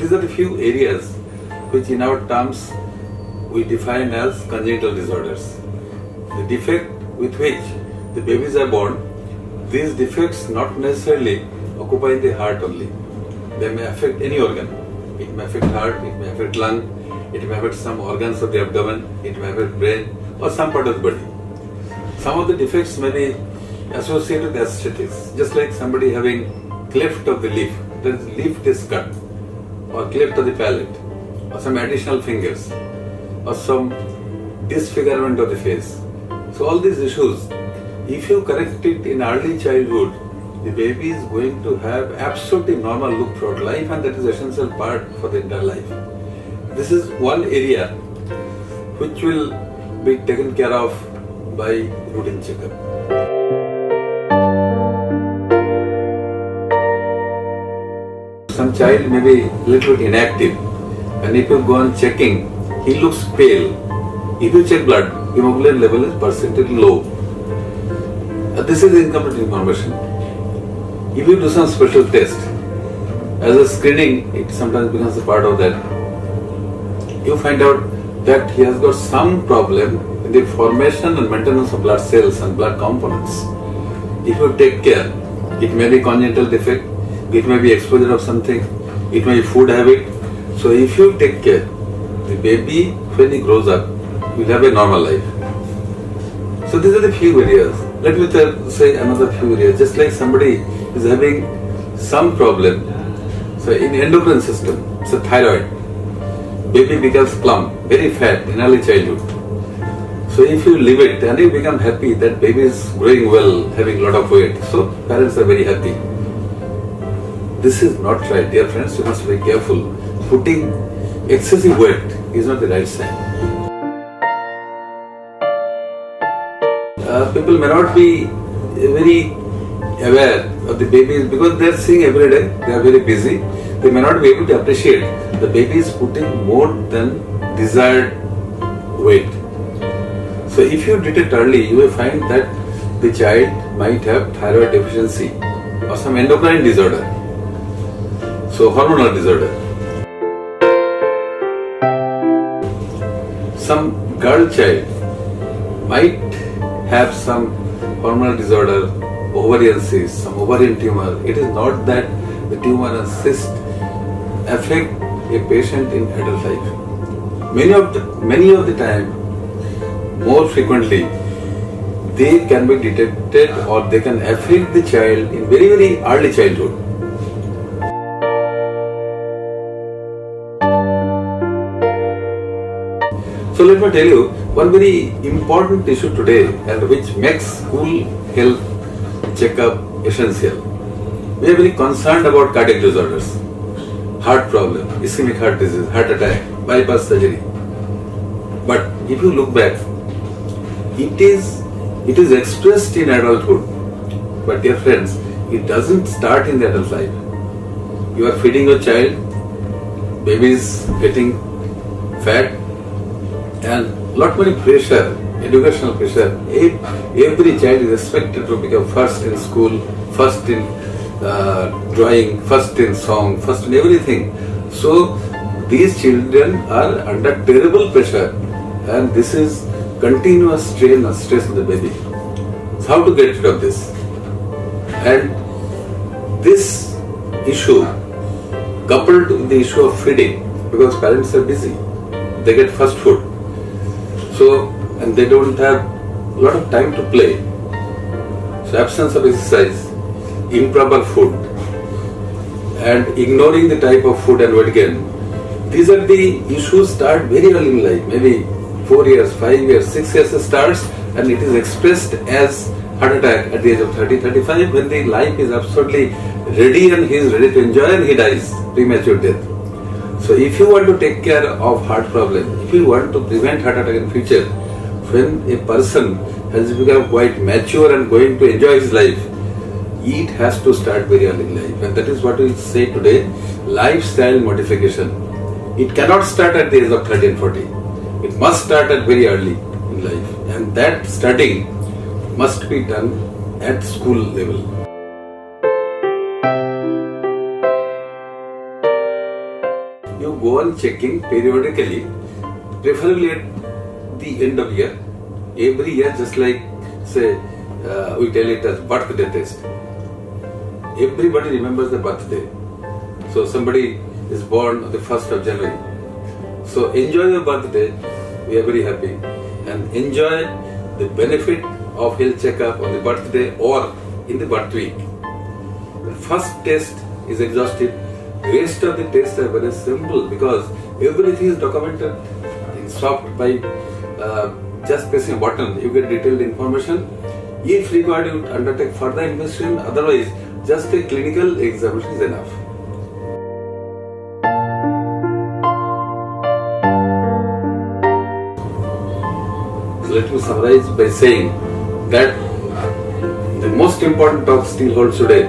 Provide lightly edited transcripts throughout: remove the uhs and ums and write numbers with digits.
these are the few areas which in our terms we define as congenital disorders. The defect with which the babies are born, these defects not necessarily occupy the heart only. They may affect any organ. It may affect heart, it may affect lung, it may affect some organs of the abdomen, it may affect brain or some part of the body. Some of the defects may be associated with aesthetics, just like somebody having cleft of the lip, the lip is cut, or cleft of the palate, or some additional fingers, or some disfigurement of the face. So all these issues, if you correct it in early childhood, the baby is going to have absolutely normal look throughout life, and that is essential part for the entire life. This is one area which will be taken care of by routine checkup. Some child may be a little bit inactive, and if you go on checking, he looks pale. If you check blood, hemoglobin level is percentage low. This is incomplete information. If you do some special test, as a screening, it sometimes becomes a part of that. You find out that he has got some problem in the formation and maintenance of blood cells and blood components. If you take care, it may be congenital defect, it may be exposure of something, it may be food habit. So if you take care, the baby, when he grows up, will have a normal life. So these are the few areas. Let me say another few areas. Just like somebody is having some problem, so in endocrine system, so thyroid, baby becomes plump, very fat in early childhood. So if you leave it and you become happy that baby is growing well, having a lot of weight, so parents are very happy. This is not right, dear friends. You must be careful. Putting excessive weight is not the right sign. People may not be very aware of the babies because they are seeing every day, they are very busy. They may not be able to appreciate the baby is putting more than desired weight. So if you detect early, you will find that the child might have thyroid deficiency or some endocrine disorder, so hormonal disorder. Some girl child might have some hormonal disorder, ovarian cyst, some ovarian tumor. It is not that the tumor and cyst affect a patient in adult life. Many of the time, more frequently, they can be detected or they can affect the child in very, very early childhood. So let me tell you one very important issue today, and which makes school health checkup essential. We are very concerned about cardiac disorders, heart problem, ischemic heart disease, heart attack, bypass surgery. But if you look back, it is expressed in adulthood. But dear friends, it doesn't start in the adult life. You are feeding your child, baby is getting fat, and lot many pressure, educational pressure. Every child is expected to become first in school, first in drawing, first in song, first in everything. So these children are under terrible pressure, and this is continuous strain and stress on the baby. So how to get rid of this? And this issue coupled with the issue of feeding, because parents are busy, they get fast food. So, and they don't have a lot of time to play. So absence of exercise, improper food, and ignoring the type of food and weight gain. These are the issues start very early in life, maybe 4 years, 5 years, 6 years it starts, and it is expressed as heart attack at the age of 30, 35, when the life is absolutely ready and he is ready to enjoy, and he dies premature death. So if you want to take care of heart problem, if you want to prevent heart attack in future, when a person has become quite mature and going to enjoy his life, it has to start very early in life. And that is what we say today, lifestyle modification. It cannot start at the age of 30 and 40. It must start at very early in life. And that studying must be done at school level. go on checking periodically, preferably at the end of year. Every year, just like say we tell it as birthday test. Everybody remembers the birthday. So somebody is born on the 1st of January. So enjoy your birthday. We are very happy, and enjoy the benefit of health checkup on the birthday or in the birth week. The first test is exhaustive. Rest of the tests are very simple because everything is documented in soft by just pressing a button. You get detailed information. If required, you undertake further investigation. Otherwise, just a clinical examination is enough. Let me summarize by saying that the most important talk still holds today.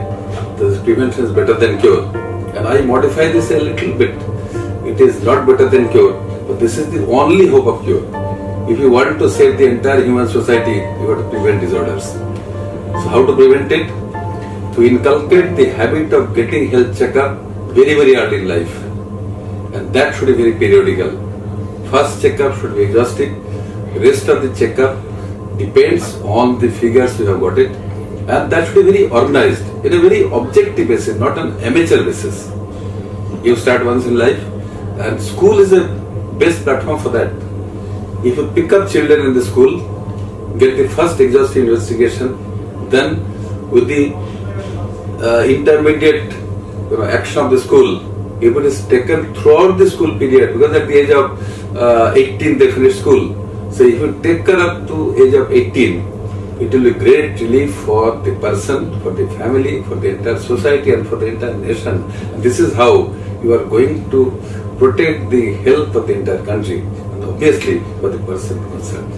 That prevention is better than cure. And I modify this a little bit. It is not better than cure, but this is the only hope of cure. If you want to save the entire human society, you have to prevent disorders. So how to prevent it? To inculcate the habit of getting health checkup very, very early in life. And that should be very periodical. First checkup should be exhaustive. Rest of the checkup depends on the figures you have got it. And that should be very organized, in a very objective basis, not an amateur basis. You start once in life, and school is a best platform for that. If you pick up children in the school, get the first exhaustive investigation, then with the intermediate action of the school, if it is taken throughout the school period, because at the age of 18 they finish school. So if you take her up to age of 18, it will be great relief for the person, for the family, for the entire society and for the entire nation. And this is how you are going to protect the health of the entire country and obviously for the person concerned.